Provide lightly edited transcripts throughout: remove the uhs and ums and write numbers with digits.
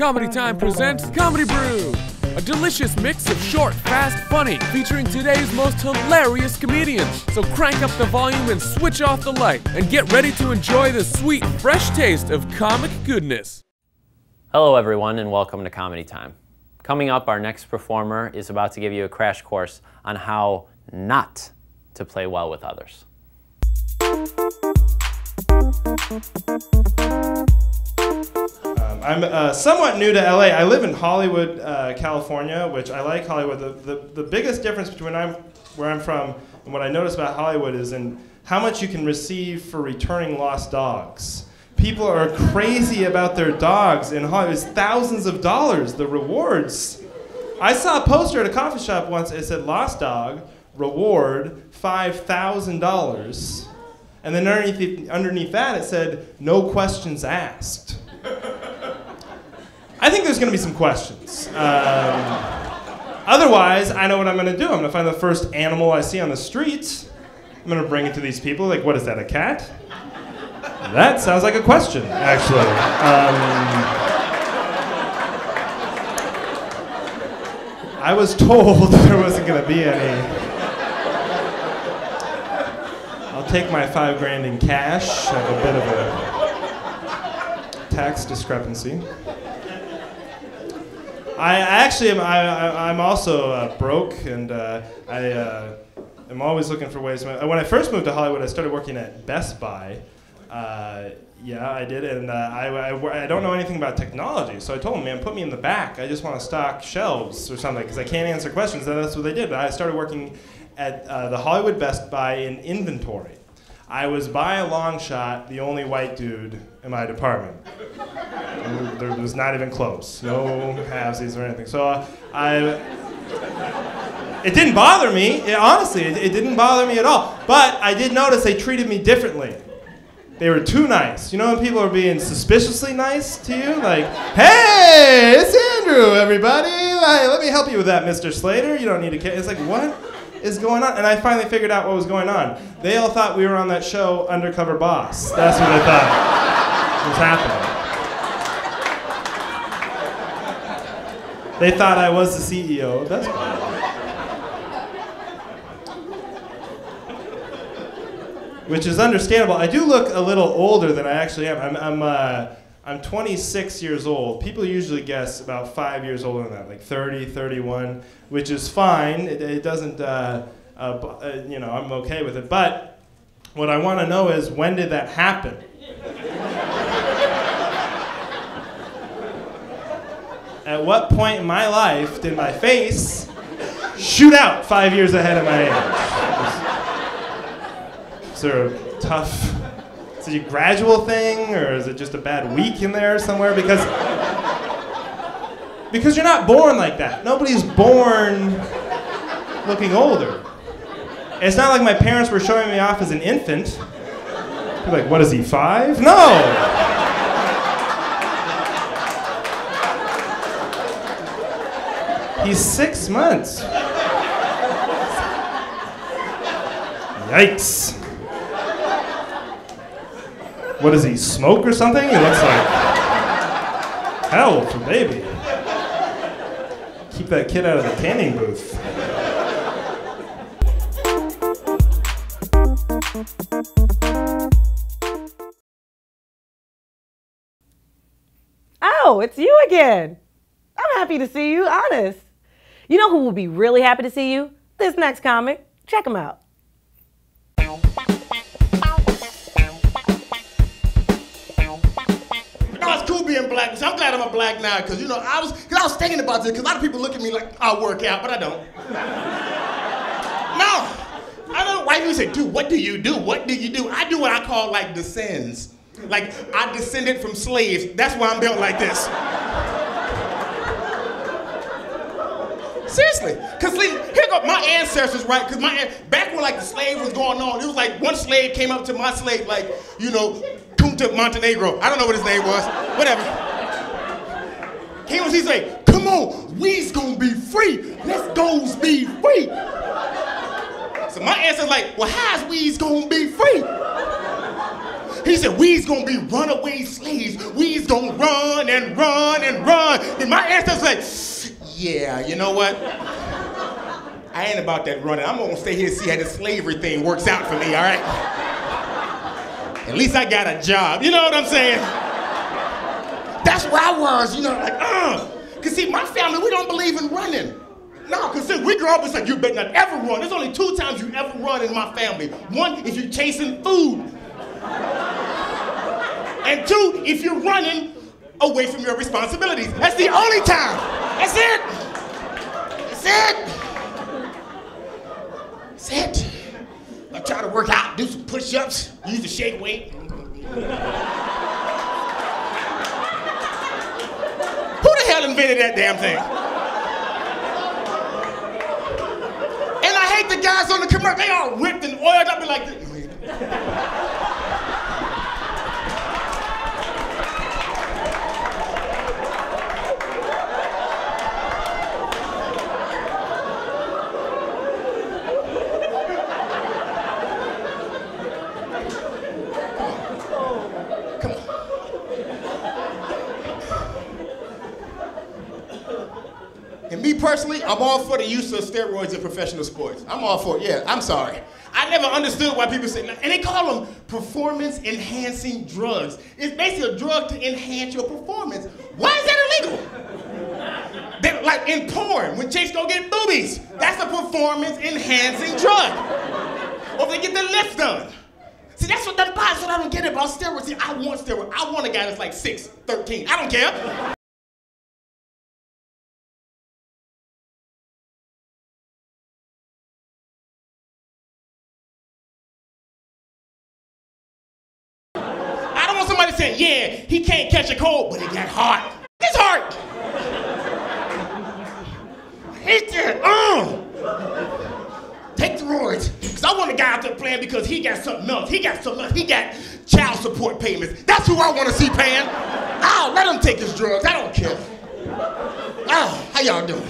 Comedy Time presents Comedy Brew, a delicious mix of short, fast, funny, featuring today's most hilarious comedians. So crank up the volume and switch off the light, and get ready to enjoy the sweet, fresh taste of comic goodness. Hello everyone, and welcome to Comedy Time. Coming up, our next performer is about to give you a crash course on how not to play well with others. I'm somewhat new to LA. I live in Hollywood, California, which I like Hollywood. The biggest difference between where I'm from and what I notice about Hollywood is in how much you can receive for returning lost dogs. People are crazy about their dogs in Hollywood. It's thousands of dollars, the rewards. I saw a poster at a coffee shop once. It said, lost dog, reward, $5,000. And then underneath that it said, no questions asked. I think there's going to be some questions. Otherwise, I know what I'm going to do. I'm going to find the first animal I see on the street. I'm going to bring it to these people. Like, what is that, a cat? That sounds like a question, actually. I was told there wasn't going to be any. I'll take my $5,000 in cash. I have a bit of a tax discrepancy. I'm also broke, and I am always looking for ways. When I first moved to Hollywood, I started working at Best Buy. Yeah, I did, and I don't know anything about technology, so I told them, man, put me in the back. I just want to stock shelves or something, because I can't answer questions, and that's what they did. I started working at the Hollywood Best Buy in inventory. I was by a long shot the only white dude in my department. There was not even close. No halvesies or anything. So it didn't bother me. Honestly, it didn't bother me at all. But I did notice they treated me differently. They were too nice. You know when people are being suspiciously nice to you? Like, hey, it's Andrew, everybody. Let me help you with that, Mr. Slater. You don't need to care. It's like, what is going on? And I finally figured out what was going on. They all thought we were on that show, Undercover Boss. That's what they thought was happening. They thought I was the CEO of Best Buy. Which is understandable. I do look a little older than I actually am. I'm 26 years old. People usually guess about 5 years older than that, like 30, 31, which is fine. It doesn't, you know, I'm okay with it. But what I want to know is, when did that happen? At what point in my life did my face shoot out 5 years ahead of my age? Is there a tough... Is it a gradual thing, or is it just a bad week in there somewhere? Because you're not born like that. Nobody's born looking older. It's not like my parents were showing me off as an infant. You're like, what is he, 5? No! He's 6 months. Yikes. What does he smoke or something? He looks like hell for baby. Keep that kid out of the tanning booth. Oh, it's you again. I'm happy to see you, honest. You know who will be really happy to see you? This next comic. Check him out. Being black, so I'm glad I'm a black now, because you know I was thinking about this, because a lot of people look at me like I work out, but I don't. No, I know white people say, dude, what do you do? What do you do? I do what I call like descends. Like I descended from slaves. That's why I'm built like this. Seriously, because here go my ancestors, right? Because back when like the slave was going on, it was like one slave came up to my slave, like, you know, Kunta Montenegro. I don't know what his name was. Whatever. Came up, he say, come on, we's gonna be free. Let's go be free. So my ancestors like, well, how's we's gonna be free? He said, we's gonna be runaway slaves. We's gonna run and run and run And my ancestors like, yeah, you know what? I ain't about that running. I'm gonna stay here and see how this slavery thing works out for me, all right? At least I got a job, you know what I'm saying? That's where I was, you know, like, Cause see, my family, we don't believe in running. No, cause since we grew up, it's like, you better not ever run. There's only 2 times you ever run in my family. 1, if you're chasing food. And 2, if you're running away from your responsibilities. That's the only time. That's it. That's it. That's it. I try to work out, do some push-ups, use the shake weight. Who the hell invented that damn thing? And I hate the guys on the commercial. They all ripped and oiled up and like this. And me personally, I'm all for the use of steroids in professional sports. I'm all for it, yeah, I'm sorry. I never understood why people say, and they call them performance-enhancing drugs. It's basically a drug to enhance your performance. Why is that illegal? Like in porn, when chicks go get boobies, that's a performance-enhancing drug. Or they get their lips done. See, that's what I don't get about steroids. See, I want steroids. I want a guy that's like 6'13". I don't care. Somebody saying, yeah, he can't catch a cold, but he got heart. His heart. Hate that. Take the roids. Because I want a guy out there playing because he got something else. He got something else. He got child support payments. That's who I want to see paying. Oh, let him take his drugs. I don't care. Oh, how y'all doing?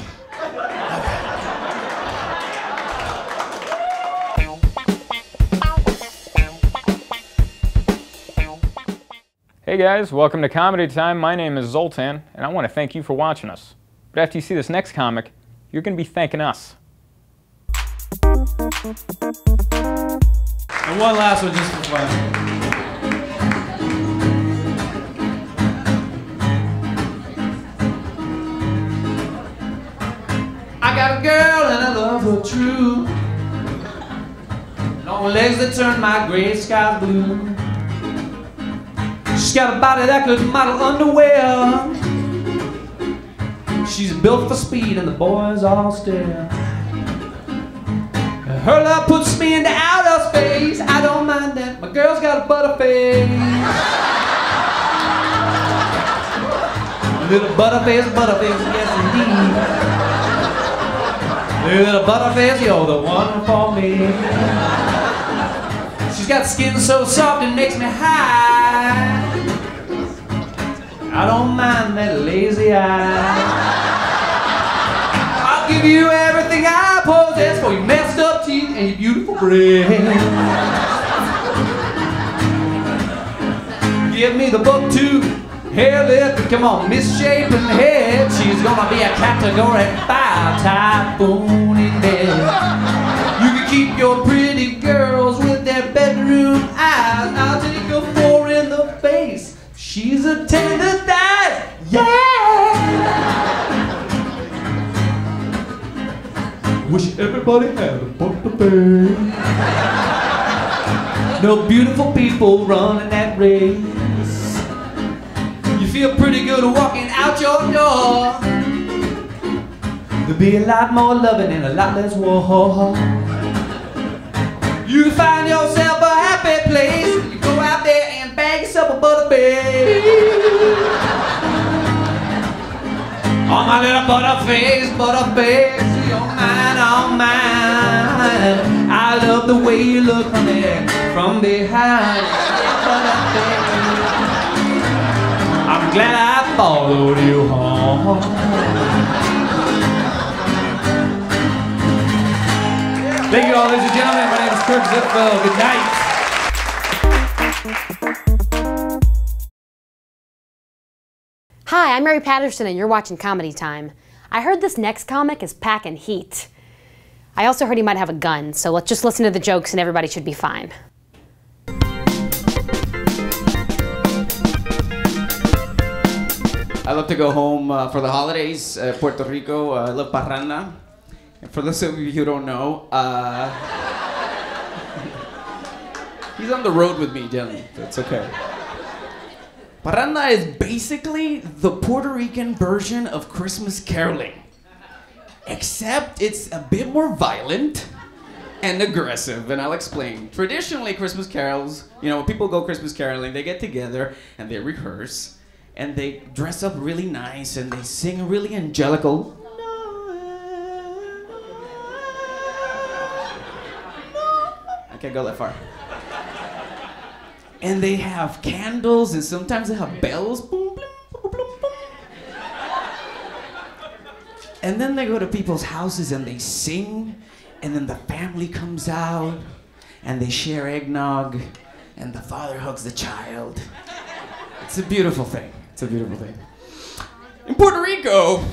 Hey guys, welcome to Comedy Time. My name is Zoltan, and I want to thank you for watching us. But after you see this next comic, you're going to be thanking us. And one last one just for fun. I got a girl and I love her true. Long legs that turn my gray skies blue. She's got a body that could model underwear. She's built for speed and the boys all stare. Her love puts me into outer space. I don't mind that, my girl's got a butterface. Little butterface, yes indeed. Little butterface, you're the one for me. She's got skin so soft it makes me high. I don't mind that lazy eye. I'll give you everything I possess for your messed up teeth and your beautiful breath. Give me the book too, hair lip, come on, misshapen head. She's gonna be a category 5 typhoon in bed. You can keep your pretty girls with their bedroom eyes. I'll take a 4 in the face. She's a 10 in the thighs, yeah! Wish everybody had a butterface. No beautiful people running that race. You feel pretty good walking out your door. There'll be a lot more loving and a lot less war. You find yourself a happy place. You go out there and bag yourself a butterface. Oh, my little butterface, you're mine, all mine. I love the way you look, honey, from behind. I'm glad I followed you home. Thank you all, ladies and gentlemen. My name is Kirk Zipfel. Good night. Hi, I'm Mary Patterson and you're watching Comedy Time. I heard this next comic is packing heat. I also heard he might have a gun, so let's just listen to the jokes and everybody should be fine. I love to go home for the holidays, Puerto Rico. I love parranda. And for those of you who don't know, he's on the road with me, Dylan. That's okay. Parranda is basically the Puerto Rican version of Christmas caroling. Except it's a bit more violent and aggressive, and I'll explain. Traditionally, Christmas carols, when people go Christmas caroling, they get together and they rehearse, and they dress up really nice, and they sing really angelical. I can't go that far. And they have candles, and sometimes they have bells. Boom, boom, boom, boom, boom. And then they go to people's houses and they sing, and then the family comes out, and they share eggnog, and the father hugs the child. It's a beautiful thing. It's a beautiful thing. In Puerto Rico,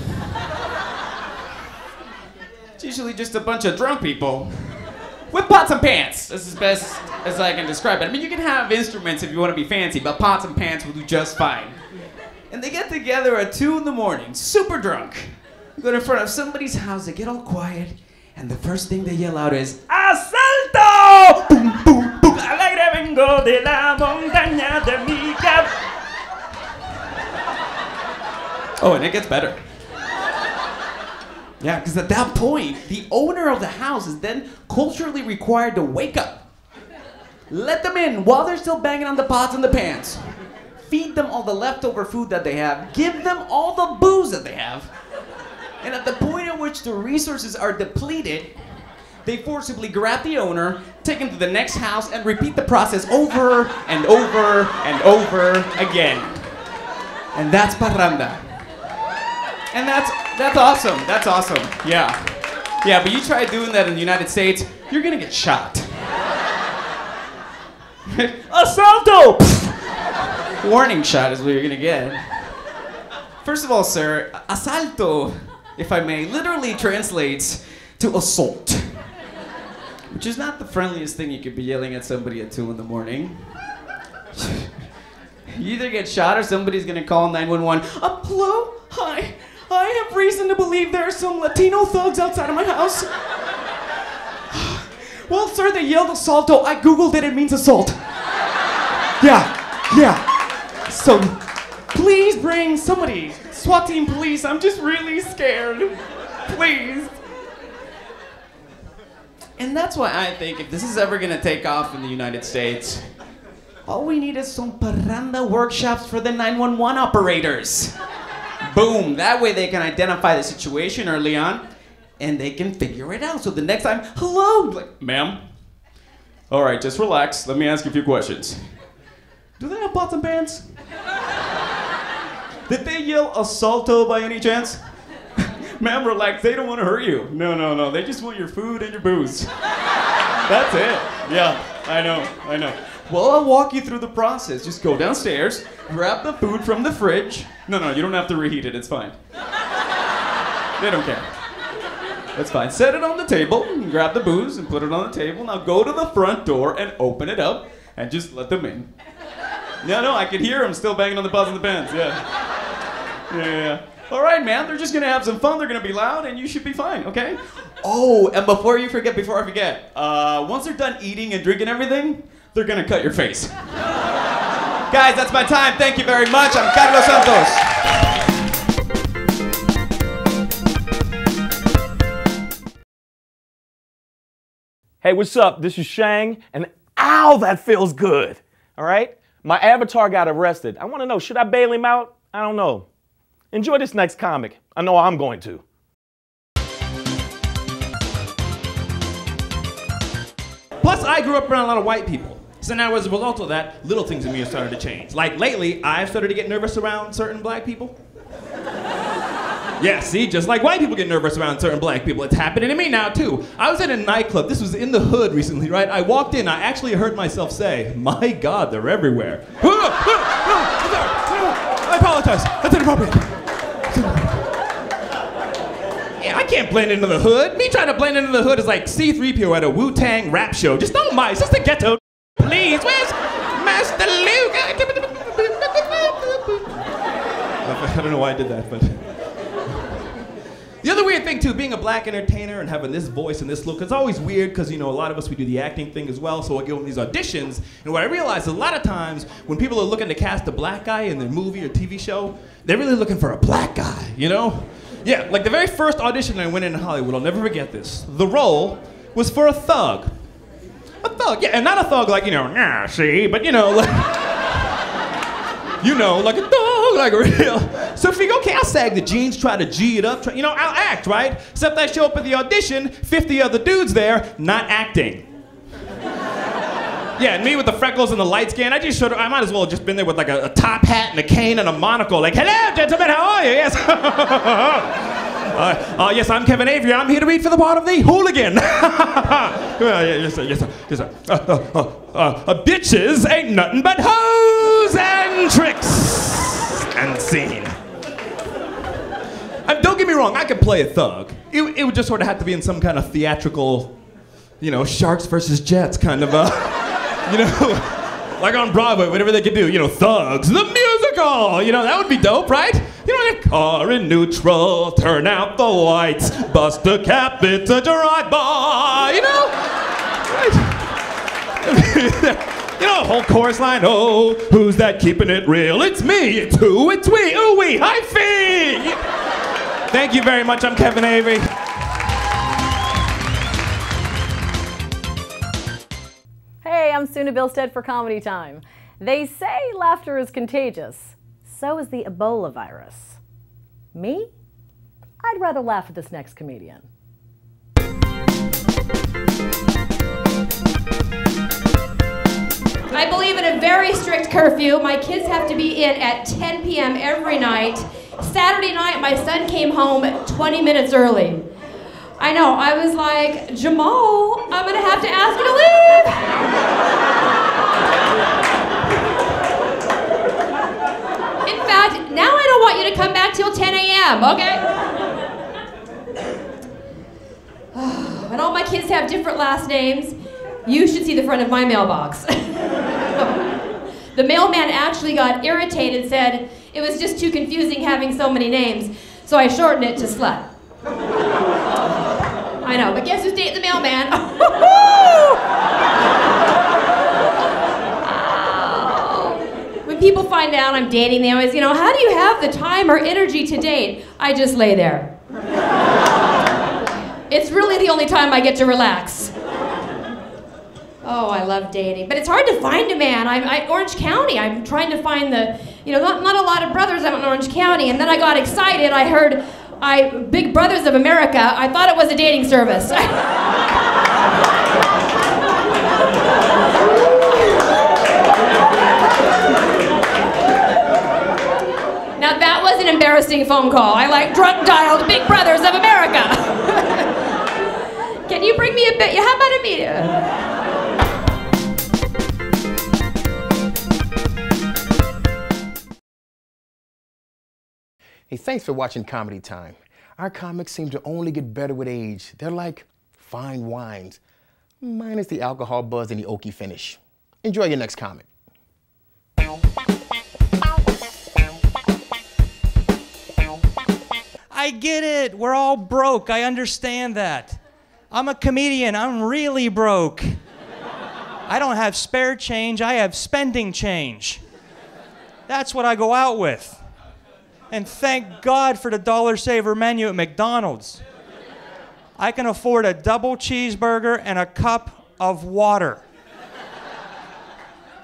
it's usually just a bunch of drunk people with pots and pans. That's as best as I can describe it. I mean, you can have instruments if you want to be fancy, but pots and pans will do just fine. And they get together at 2 in the morning, super drunk. Go in front of somebody's house, they get all quiet, and the first thing they yell out is, "Asalto! Boom, boom, boom! Alegre vengo de la montaña de mi cap." Oh, and it gets better. Yeah, because at that point, the owner of the house is then culturally required to wake up. Let them in while they're still banging on the pots and the pans. Feed them all the leftover food that they have. Give them all the booze that they have. And at the point at which the resources are depleted, they forcibly grab the owner, take him to the next house, and repeat the process over and over and over again. And that's parranda. And that's awesome. That's awesome. Yeah. Yeah, but you try doing that in the United States, you're gonna get shot. Asalto! Warning shot is what you're gonna get. First of all, sir, asalto, if I may, literally translates to assault, which is not the friendliest thing you could be yelling at somebody at 2 in the morning. You either get shot or somebody's gonna call 911. Hello? Hi. I have reason to believe there are some Latino thugs outside of my house. Well, sir, they yelled assalto. I Googled it means assault. Yeah. So, please bring somebody. SWAT team, police. I'm just really scared. Please. And that's why I think if this is ever gonna take off in the United States, all we need is some parranda workshops for the 911 operators. Boom, that way they can identify the situation early on and they can figure it out. So the next time, hello, like, ma'am. All right, just relax. Let me ask you a few questions. Do they have pots and pans? Did they yell assalto by any chance? Ma'am, relax, they don't want to hurt you. No, they just want your food and your booze. That's it. Yeah, I know. Well, I'll walk you through the process. Just go downstairs, grab the food from the fridge. No, you don't have to reheat it, it's fine. They don't care. That's fine. Set it on the table, and grab the booze and put it on the table. Now go to the front door and open it up and just let them in. No, I can hear them still banging on the pots and the pans, yeah. All right, man, they're just gonna have some fun, they're gonna be loud, and you should be fine, okay? Oh, and before I forget, once they're done eating and drinking everything, they're gonna cut your face. Guys, that's my time. Thank you very much. I'm Carlos Santos. Hey, what's up? This is Shang, and ow, that feels good. All right? My avatar got arrested. I want to know, should I bail him out? I don't know. Enjoy this next comic. I know I'm going to. Plus, I grew up around a lot of white people. So now as a result of that, little things in me have started to change. Like lately, I've started to get nervous around certain black people. Yeah, see, just like white people get nervous around certain black people, it's happening to me now too. I was at a nightclub, this was in the hood recently, right? I walked in, I actually heard myself say, my God, they're everywhere. I apologize. That's inappropriate. Yeah, I can't blend into the hood. Me trying to blend into the hood is like C-3PO at a Wu-Tang rap show. Just don't mind. It's just a ghetto. Please, where's Master Luke? I don't know why I did that, but... The other weird thing, too, being a black entertainer and having this voice and this look, it's always weird because, you know, a lot of us, we do the acting thing as well, so we'll go on these auditions, and what I realized is a lot of times when people are looking to cast a black guy in their movie or TV show, they're really looking for a black guy, you know? Yeah, like the very first audition I went in Hollywood, I'll never forget this. The role was for a thug. A thug, yeah, and not a thug like, you know, nah, see, but you know, like, you know, like a thug, like a real. So figure, okay, I'll sag the jeans, try to G it up, you know, I'll act, right? Except I show up at the audition, 50 other dudes there, not acting. Yeah, and me with the freckles and the light skin, I just I might as well have just been there with like a top hat and a cane and a monocle, like, hello, gentlemen, how are you? Yes. Yes, I'm Kevin Avery. I'm here to read for the part of the hooligan. Yes, sir, yes, sir, yes, sir. Bitches ain't nothing but hoes and tricks and scene. Don't get me wrong, I could play a thug. It would just sort of have to be in some kind of theatrical, you know, Sharks versus Jets kind of, you know, like on Broadway, whatever they could do, you know, Thugs, the musical, you know, that would be dope, right? You know, like, car in neutral, turn out the lights, bust a cap, it's a drive-by, you know? Right? You know, whole chorus line, oh, who's that keeping it real? It's me, it's who, it's we, ooh wee, hi fee! Thank you very much, I'm Kevin Avery. Hey, I'm Suna Bilstead for Comedy Time. They say laughter is contagious. So is the Ebola virus. Me? I'd rather laugh at this next comedian. I believe in a very strict curfew. My kids have to be in at 10 p.m. every night. Saturday night, my son came home 20 minutes early. I know, I was like, Jamal, I'm gonna have to ask you to leave. In fact, now I don't want you to come back till 10 a.m., okay? And all my kids have different last names. You should see the front of my mailbox. The mailman actually got irritated and said it was just too confusing having so many names, so I shortened it to Slut. I know, but guess who's dating the mailman? When people find out I'm dating, they always, you know, how do you have the time or energy to date? I just lay there. It's really the only time I get to relax. Oh, I love dating, but it's hard to find a man. Orange County, I'm trying to find the, you know, not a lot of brothers out in Orange County, and then I got excited, I heard Big Brothers of America, I thought it was a dating service. Now that was an embarrassing phone call. I like drunk dialed Big Brothers of America. Can you bring me a bit? How about a meeting? Hey, thanks for watching Comedy Time. Our comics seem to only get better with age. They're like fine wines, minus the alcohol buzz and the oaky finish. Enjoy your next comic. I get it. We're all broke. I understand that. I'm a comedian. I'm really broke. I don't have spare change. I have spending change. That's what I go out with. And thank God for the dollar saver menu at McDonald's. I can afford a double cheeseburger and a cup of water.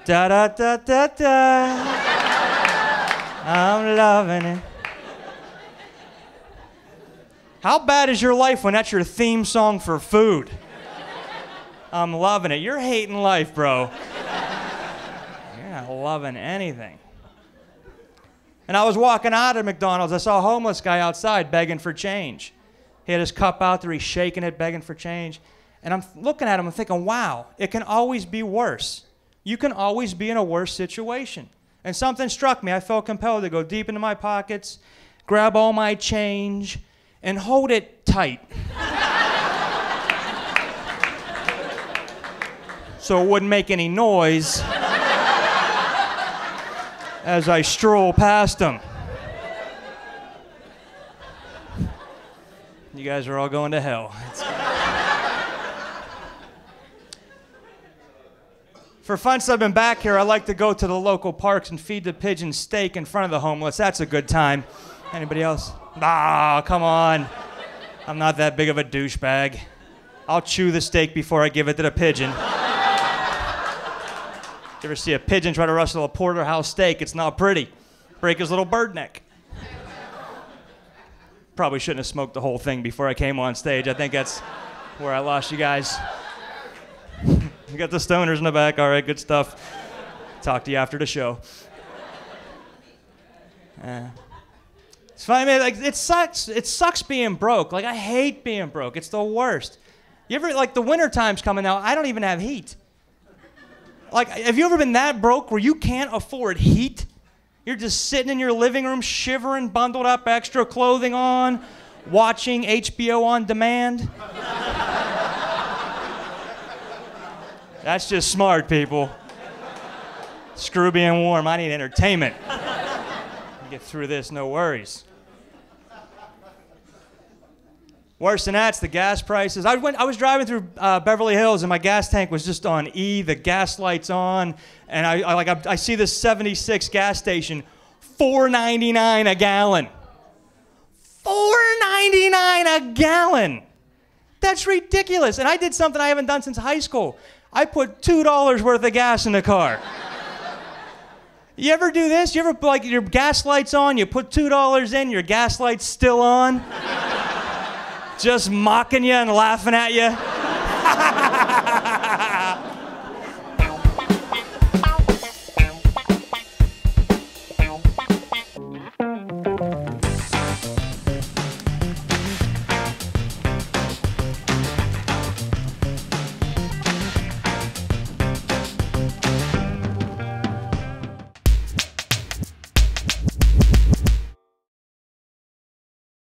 Da da da da da. I'm loving it. How bad is your life when that's your theme song for food? I'm loving it. You're hating life, bro. You're not loving anything. And I was walking out of McDonald's. I saw a homeless guy outside begging for change. He had his cup out there. He's shaking it, begging for change. And I'm looking at him and thinking, wow, it can always be worse. You can always be in a worse situation. And something struck me. I felt compelled to go deep into my pockets, grab all my change, and hold it tight. So it wouldn't make any noise as I stroll past them. You guys are all going to hell. For fun, since I've been back here, I like to go to the local parks and feed the pigeons steak in front of the homeless. That's a good time. Anybody else? Ah, come on. I'm not that big of a douchebag. I'll chew the steak before I give it to the pigeon. You ever see a pigeon try to rustle a porterhouse steak? It's not pretty. Break his little bird neck. Probably shouldn't have smoked the whole thing before I came on stage. I think that's where I lost you guys. You got the stoners in the back. All right, good stuff. Talk to you after the show. It's fine, man. Like, it sucks. It sucks being broke. Like, I hate being broke. It's the worst. You ever, like, the winter time's coming now. I don't even have heat. Like, have you ever been that broke where you can't afford heat? You're just sitting in your living room, shivering, bundled up, extra clothing on, watching HBO on demand. That's just smart, people. Screw being warm. I need entertainment. Get through this, no worries. Worse than that's the gas prices. I was driving through Beverly Hills and my gas tank was just on E. The gas light's on, and I see this 76 gas station, $4.99 a gallon. $4.99 a gallon. That's ridiculous. And I did something I haven't done since high school. I put $2 worth of gas in the car. You ever do this? You ever, like, your gas light's on, you put $2 in, your gas light's still on? Just mocking you and laughing at you?